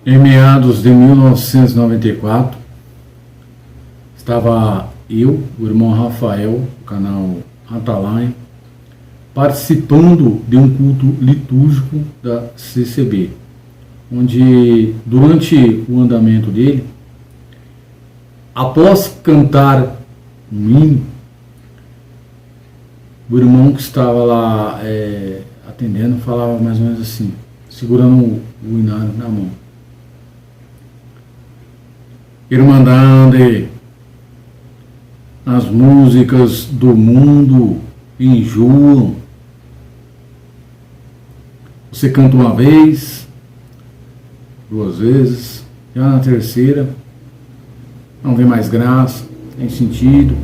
Em meados de 1994, estava eu, o irmão Rafael, do canal Atalaia, participando de um culto litúrgico da CCB, onde durante o andamento dele, após cantar um hino, o irmão que estava lá atendendo falava mais ou menos assim, segurando o hinário na mão: Irmandade, as músicas do mundo enjoam. Você canta uma vez, duas vezes, já na terceira não vem mais graça, tem sentido.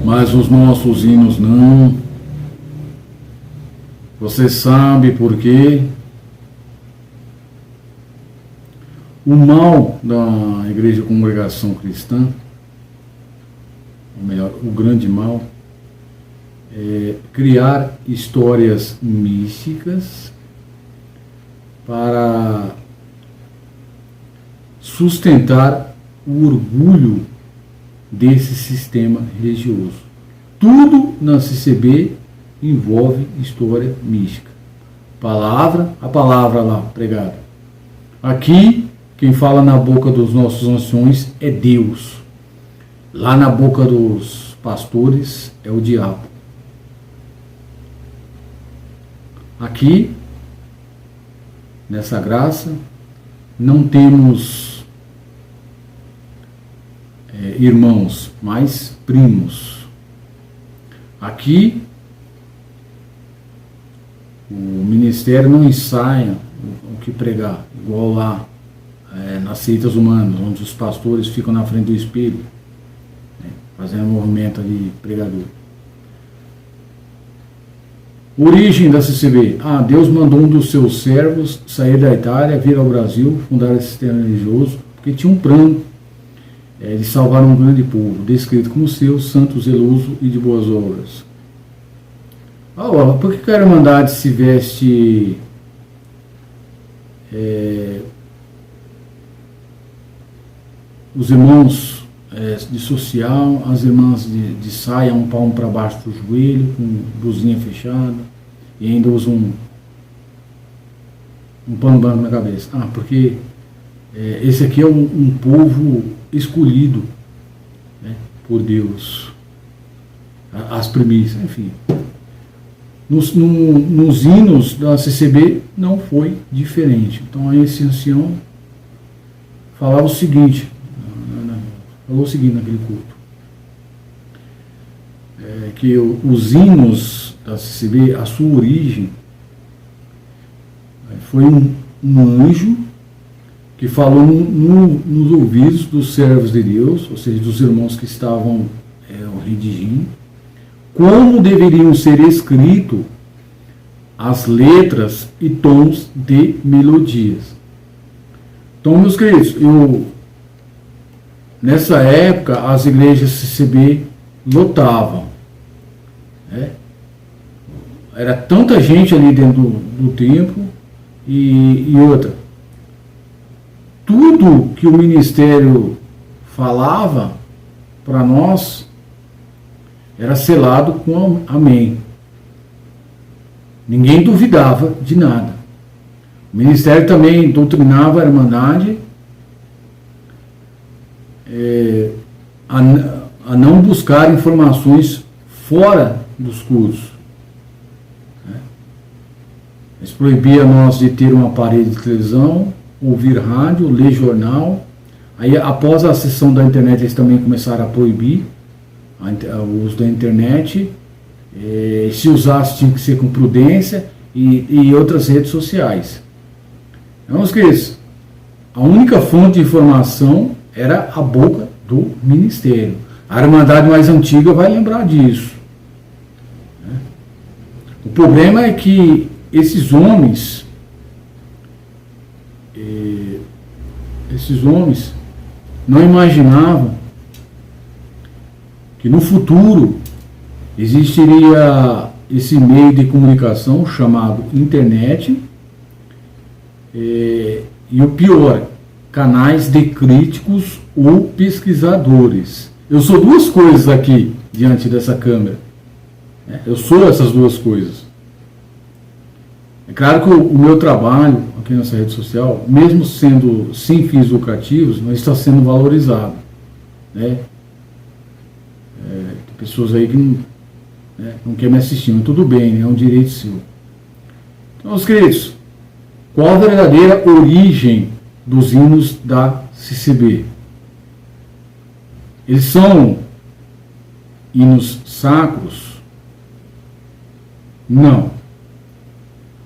Mas os nossos hinos não. Você sabe por quê? O mal da Igreja Congregação Cristã, ou melhor, o grande mal, é criar histórias místicas para sustentar o orgulho desse sistema religioso. Tudo na CCB envolve história mística. A palavra lá pregada. Aqui, quem fala na boca dos nossos anciões é Deus. Lá na boca dos pastores é o diabo. Aqui, nessa graça, não temos irmãos, mas primos. Aqui, o ministério não ensaia o que pregar, igual lá nas seitas humanas, onde os pastores ficam na frente do espelho, fazendo um movimento ali pregador. Origem da CCB. Deus mandou um dos seus servos sair da Itália, vir ao Brasil, fundar esse sistema religioso, porque tinha um plano de salvar um grande povo, descrito como seu, santo, zeloso e de boas obras. Por que a Irmandade se veste os irmãos de social, as irmãs de saia, um palmo para baixo do joelho, com blusinha fechada, e ainda usam um pano branco na cabeça? Porque esse aqui é um povo escolhido, por Deus. As premissas, enfim. Nos hinos da CCB não foi diferente. Então esse ancião falava o seguinte, naquele culto, que os hinos da CCB, a sua origem, foi um anjo que falou nos ouvidos dos servos de Deus, ou seja, dos irmãos que estavam redigindo, como deveriam ser escritos as letras e tons de melodias. Então, meus queridos, nessa época as igrejas CCB lotavam. Era tanta gente ali dentro do templo e outra. Tudo que o ministério falava para nós era selado com amém. Ninguém duvidava de nada. O ministério também doutrinava a Irmandade a não buscar informações fora dos cursos. Eles proibiam nós de ter um aparelho de televisão, ouvir rádio, ler jornal. Aí, após a sessão da internet, eles também começaram a proibir o uso da internet. Se usasse, tinha que ser com prudência, e outras redes sociais. Então, meus queridos, a única fonte de informação era a boca do ministério. A Irmandade mais antiga vai lembrar disso. O problema é que esses homens não imaginavam que no futuro existiria esse meio de comunicação chamado internet, e o pior, canais de críticos ou pesquisadores. Eu sou duas coisas aqui diante dessa câmera. Eu sou essas duas coisas. É claro que o meu trabalho aqui nessa rede social, mesmo sendo sem fins lucrativos, não está sendo valorizado. Né? Tem pessoas aí que não querem me assistir, mas tudo bem, né? É um direito seu. Então, meus queridos, qual a verdadeira origem dos hinos da CCB? Eles são hinos sacros? Não.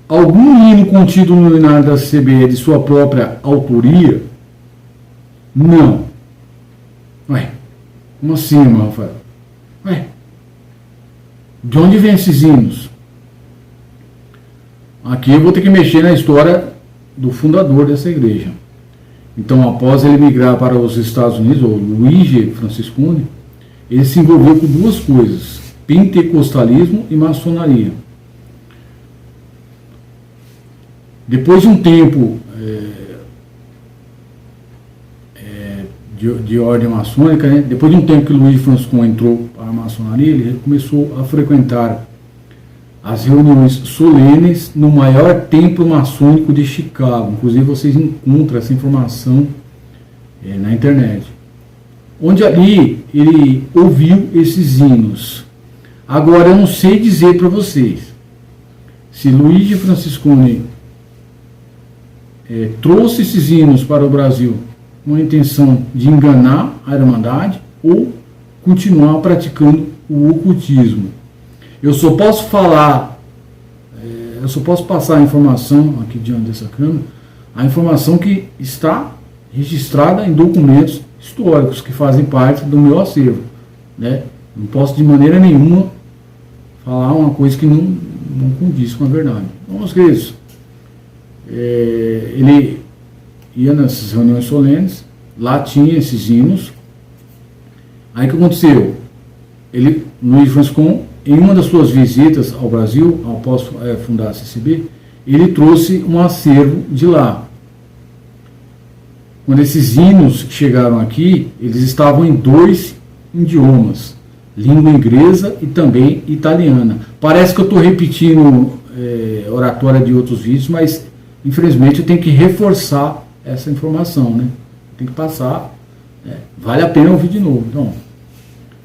Algum hino contido no hinário da CCB é de sua própria autoria? Não. Ué, como assim, irmão Rafael? Ué, de onde vem esses hinos? Aqui eu vou ter que mexer na história do fundador dessa igreja. Então, após ele migrar para os Estados Unidos, o Luigi Franciscuni, ele se envolveu com duas coisas: pentecostalismo e maçonaria. Depois de um tempo de ordem maçônica, né? Depois de um tempo que o Luigi Franciscuni entrou para a maçonaria, ele começou a frequentar as reuniões solenes no maior templo maçônico de Chicago. Inclusive vocês encontram essa informação na internet. Onde ali ele ouviu esses hinos. Agora eu não sei dizer para vocês se Luigi Franciscuni trouxe esses hinos para o Brasil com a intenção de enganar a Irmandade ou continuar praticando o ocultismo. Eu só posso falar, eu só posso passar a informação aqui diante dessa câmera, a informação que está registrada em documentos históricos que fazem parte do meu acervo. Né? Não posso de maneira nenhuma falar uma coisa que não condiz com a verdade. Então, meus queridos, ele ia nessas reuniões solenes, lá tinha esses hinos. Aí o que aconteceu? Luiz Franciscon, em uma das suas visitas ao Brasil, após fundar a CCB, ele trouxe um acervo de lá. Quando esses hinos chegaram aqui, eles estavam em 2 idiomas, língua inglesa e também italiana. Parece que eu estou repetindo oratória de outros vídeos, mas infelizmente eu tenho que reforçar essa informação, né? Tem que passar, vale a pena ouvir de novo. Então,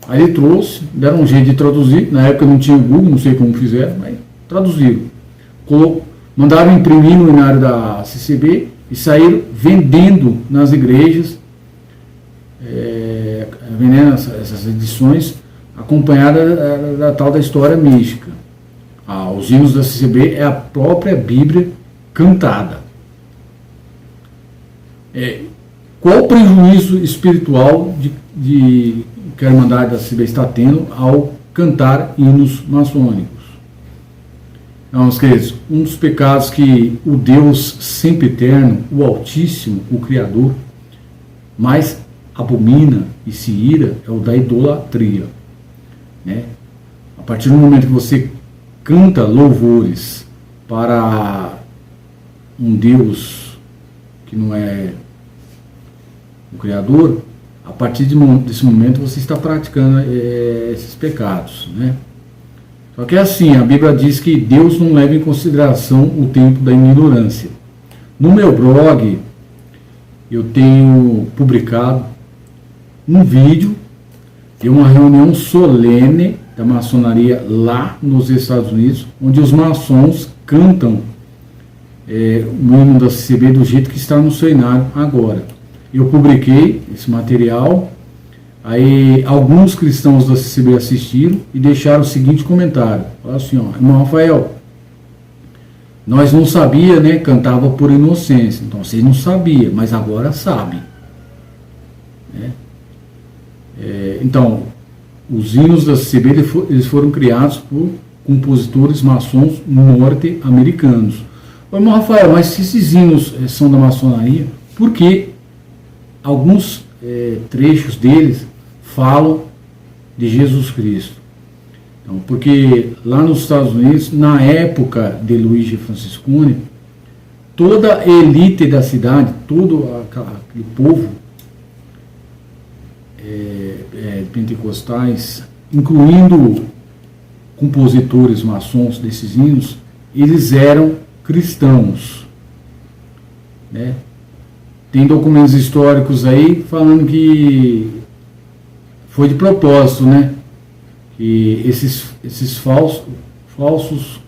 aí ele trouxe, deram um jeito de traduzir, na época não tinha Google, não sei como fizeram, mas traduziram. Mandaram imprimir no hinário da CCB e saíram vendendo nas igrejas, vendendo essas edições, acompanhada da tal da história mística. Os hinos da CCB é a própria Bíblia cantada. Qual o prejuízo espiritual que a Irmandade da CCB está tendo ao cantar hinos maçônicos? Então, meus queridos, um dos pecados que o Deus sempre eterno, o Altíssimo, o Criador, mais abomina e se ira é o da idolatria. Né? A partir do momento que você canta louvores para um Deus que não é o Criador, a partir desse momento você está praticando esses pecados. Né? Só que é assim, a Bíblia diz que Deus não leva em consideração o tempo da ignorância. No meu blog, eu tenho publicado um vídeo de uma reunião solene da maçonaria lá nos Estados Unidos, onde os maçons cantam o hino da CCB do jeito que está no seu hinário agora. Eu publiquei esse material, aí alguns cristãos da CCB assistiram e deixaram o seguinte comentário. Falaram assim, irmão Rafael, nós não sabia, né, cantava por inocência, então vocês não sabiam, mas agora sabem. Né? Então, os hinos da CCB eles foram criados por compositores maçons norte-americanos. Irmão Rafael, mas se esses hinos são da maçonaria, por que alguns trechos deles falam de Jesus Cristo? Então, porque lá nos Estados Unidos, na época de Luigi Franciscuni, toda a elite da cidade, todo aquele povo pentecostais, incluindo compositores maçons desses hinos, eles eram cristãos, né? Tem documentos históricos aí falando que foi de propósito, né? Que esses falsos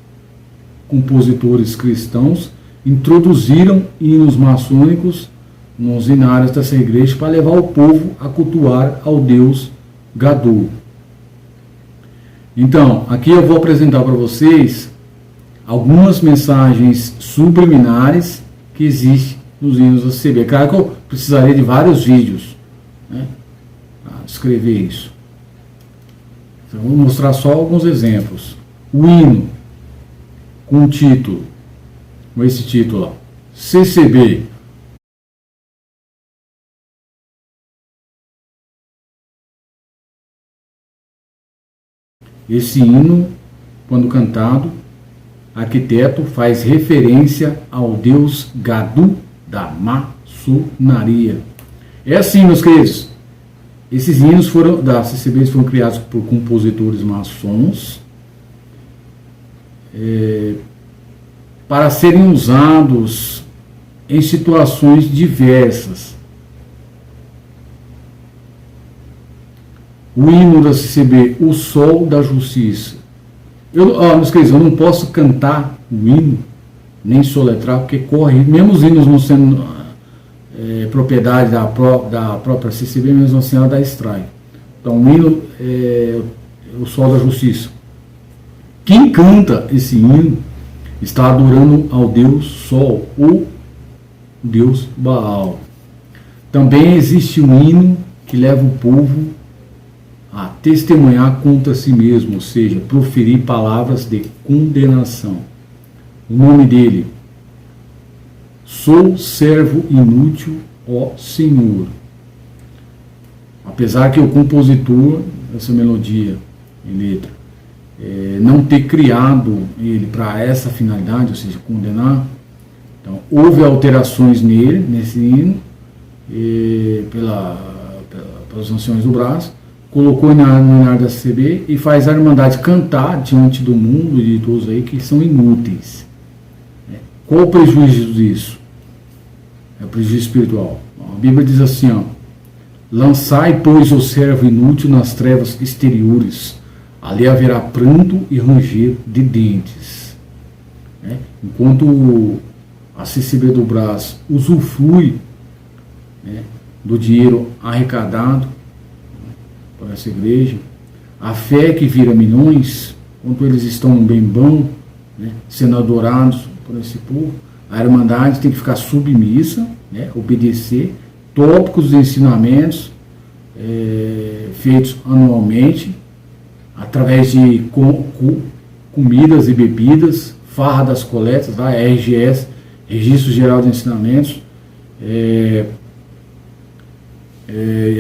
compositores cristãos introduziram hinos maçônicos nos inários dessa igreja para levar o povo a cultuar ao deus Gadu. Então, aqui eu vou apresentar para vocês algumas mensagens subliminares que existem nos hinos da CCB. Claro que eu precisaria de vários vídeos, né, para escrever isso. Então, vou mostrar só alguns exemplos. O hino com o título, com esse título, ó, CCB. Esse hino, quando cantado, arquiteto faz referência ao deus Gadu da maçonaria. É assim, meus queridos. Esses hinos da CCB foram criados por compositores maçons para serem usados em situações diversas. O hino da CCB, o Sol da Justiça. Meus queridos, eu não posso cantar o hino, nem soletrar, porque corre, mesmo os hinos não sendo propriedade da própria CCB, mesmo assim ela dá estranho. Então o hino é o Sol da Justiça. Quem canta esse hino está adorando ao Deus Sol, o Deus Baal. Também existe um hino que leva o povo a testemunhar contra si mesmo, ou seja, proferir palavras de condenação. O nome dele: Sou servo inútil, ó Senhor. Apesar que o compositor dessa melodia em letra não ter criado ele para essa finalidade, ou seja, condenar, então houve alterações nesse hino, pelos anciões do braço, colocou no inário da CCB e faz a Irmandade cantar diante do mundo e de todos aí que são inúteis. Qual o prejuízo disso? É o prejuízo espiritual. A Bíblia diz assim, ó: lançai, pois, o servo inútil nas trevas exteriores, ali haverá pranto e ranger de dentes. Enquanto a CCB do Brás usufrui do dinheiro arrecadado por essa igreja, a fé que vira milhões, enquanto eles estão bem bom, sendo adorados por esse povo, a Irmandade tem que ficar submissa, obedecer tópicos de ensinamentos feitos anualmente, através de comidas e bebidas, farra das coletas, RGS, Registro Geral de Ensinamentos, e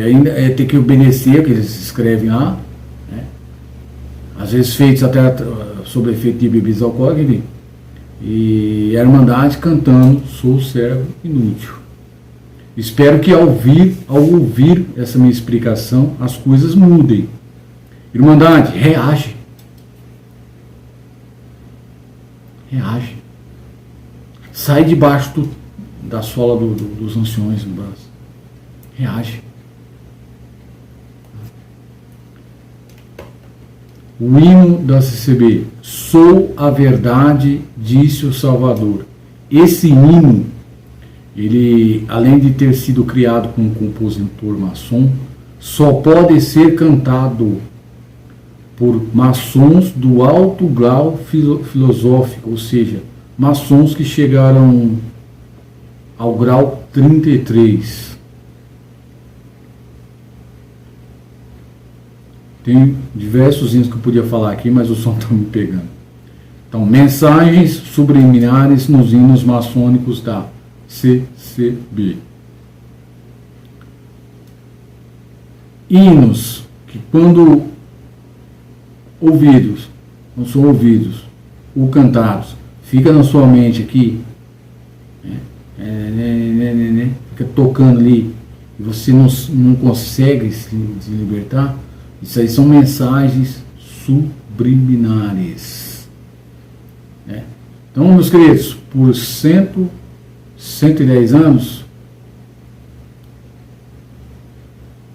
ainda tem que obedecer o que eles escrevem lá, às vezes feitos até sob efeito de bebidas alcoólicas, enfim. E a Irmandade cantando Sou servo inútil. Espero que ao ouvir essa minha explicação, as coisas mudem. Irmandade, reage. Reage. Sai debaixo da sola dos anciões do braço. Reage. O hino da CCB: Sou a verdade, disse o Salvador. Esse hino, ele, além de ter sido criado por um compositor maçom, só pode ser cantado por maçons do alto grau filosófico, ou seja, maçons que chegaram ao grau 33. Tem diversos hinos que eu podia falar aqui, mas o som está me pegando. Então, mensagens subliminares nos hinos maçônicos da CCB. Hinos que, quando ouvidos, não são ouvidos, ou cantados. Fica na sua mente aqui, fica tocando ali, e você não consegue se libertar. Isso aí são mensagens subliminares. Então, meus queridos, por 110 anos,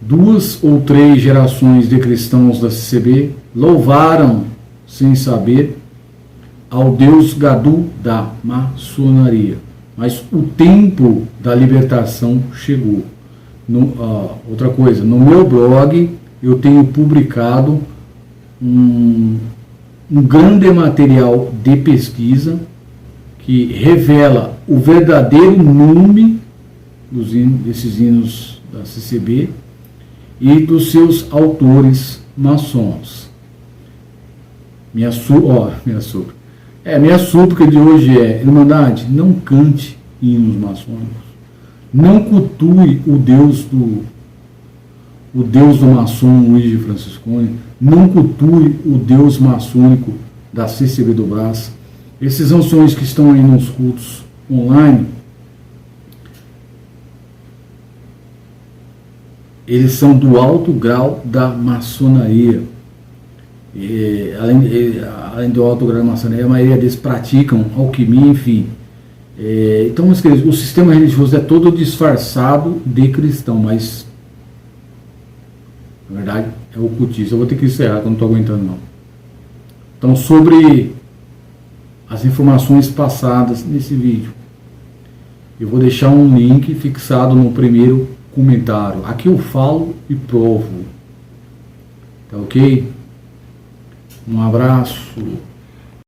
2 ou 3 gerações de cristãos da CCB louvaram, sem saber, ao Deus Gadu da maçonaria. Mas o tempo da libertação chegou. Outra coisa, no meu blog eu tenho publicado um grande material de pesquisa que revela o verdadeiro nome desses hinos da CCB e dos seus autores maçons. Minha súplica de hoje é: Irmandade, não cante hinos maçônicos, não cultue o Deus do maçom Luigi Francesconi, não cultue o Deus maçônico da CCB do Brás. Esses anciões que estão aí nos cultos online, eles são do alto grau da maçonaria. Além do alto grau da maçonaria, a maioria deles praticam alquimia, enfim. Então, meus queridos, o sistema religioso é todo disfarçado de cristão, mas na verdade é ocultista. Eu vou ter que encerrar, que eu não estou aguentando não. Então, sobre as informações passadas nesse vídeo, eu vou deixar um link fixado no primeiro comentário. Aqui eu falo e provo. Tá ok? Um abraço.